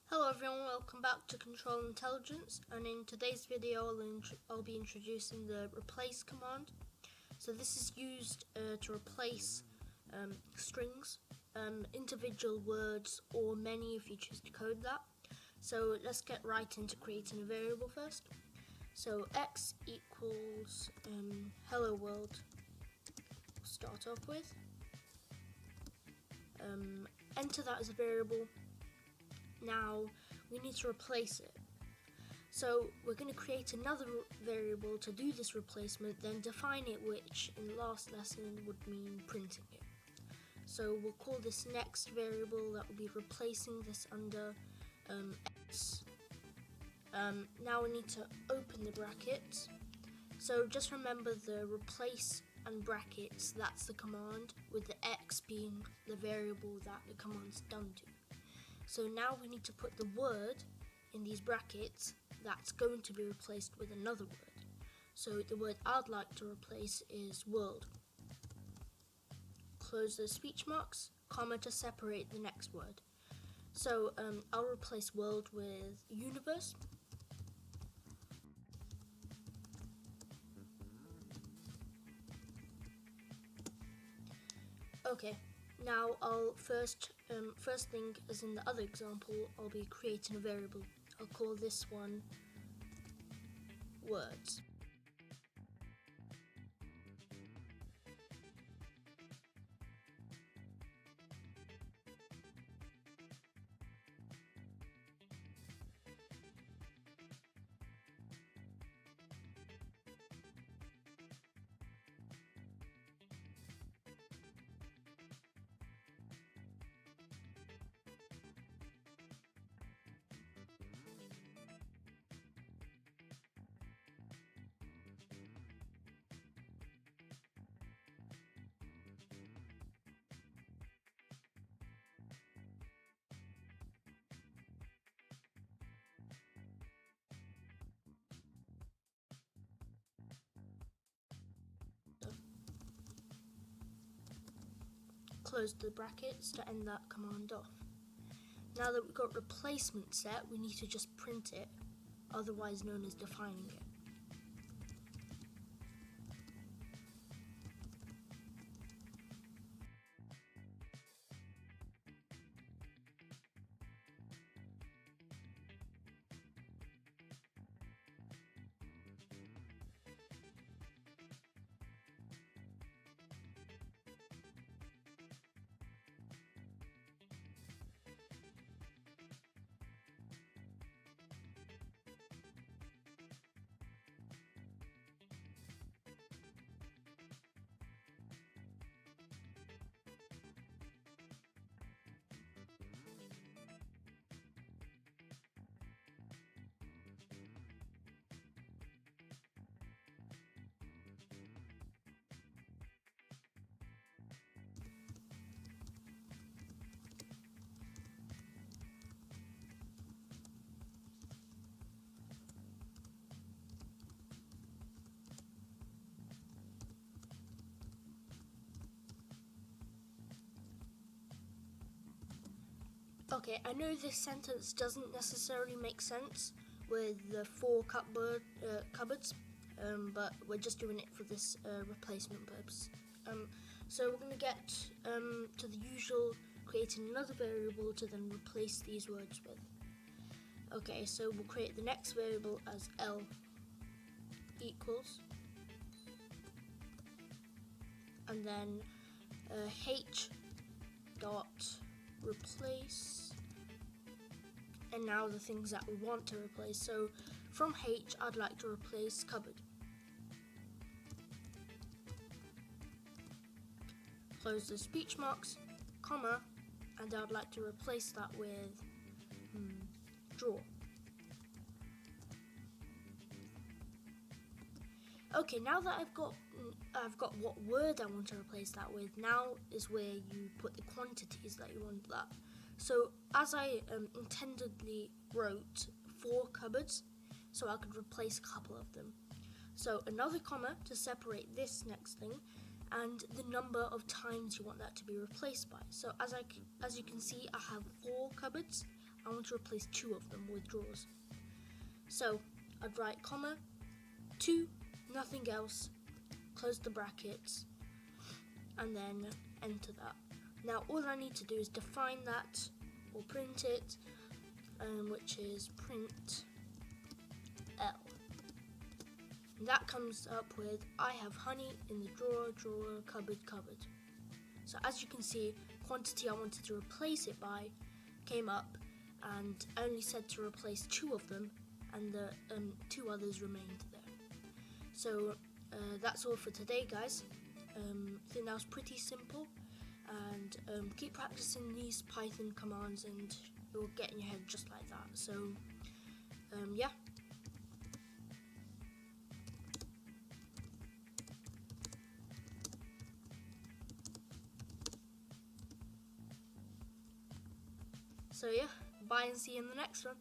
Hello everyone, welcome back to Control Intelligence, and in today's video I'll be introducing the replace command. So this is used to replace strings, individual words, or many if you choose to code that. So let's get right into creating a variable first. So x equals hello world, we'll start off with. Enter that as a variable. Now we need to replace it. So we're going to create another variable to do this replacement, then define it, which in last lesson would mean printing it. So we'll call this next variable that will be replacing this under x. Now we need to open the brackets. So just remember the replace and brackets, that's the command, with the x being the variable that the command's done to. So now we need to put the word in these brackets that's going to be replaced with another word. So the word I'd like to replace is world. Close the speech marks, comma to separate the next word. So I'll replace world with universe. Okay, now I'll first thing, as in the other example, I'll be creating a variable. I'll call this one words. Close the brackets to end that command off. Now that we've got replacement set, we need to just print it, otherwise known as defining it. Okay, I know this sentence doesn't necessarily make sense with the four cupboards, but we're just doing it for this replacement purpose. So we're going to get to the usual, creating another variable to then replace these words with. Okay, so we'll create the next variable as L equals, and then H dot replace, and now the things that we want to replace. So from H, I'd like to replace cupboard. Close the speech marks, comma, and I'd like to replace that with drawer. Okay, now that I've got what word I want to replace that with, now is where you put the quantities that you want that. So as I intendedly wrote 4 cupboards, so I could replace a couple of them. So another comma to separate this next thing, and the number of times you want that to be replaced by. So as you can see, I have 4 cupboards. I want to replace 2 of them with drawers. So I'd write comma, 2, nothing else, close the brackets, and then enter that. Now all I need to do is define that, or print it, which is print L. And that comes up with, I have honey in the drawer, cupboard. So as you can see, quantity I wanted to replace it by came up, and only said to replace 2 of them, and the 2 others remained there. So that's all for today, guys. I think that was pretty simple, and keep practicing these Python commands and it will get in your head just like that. So yeah. So yeah, bye and see you in the next one.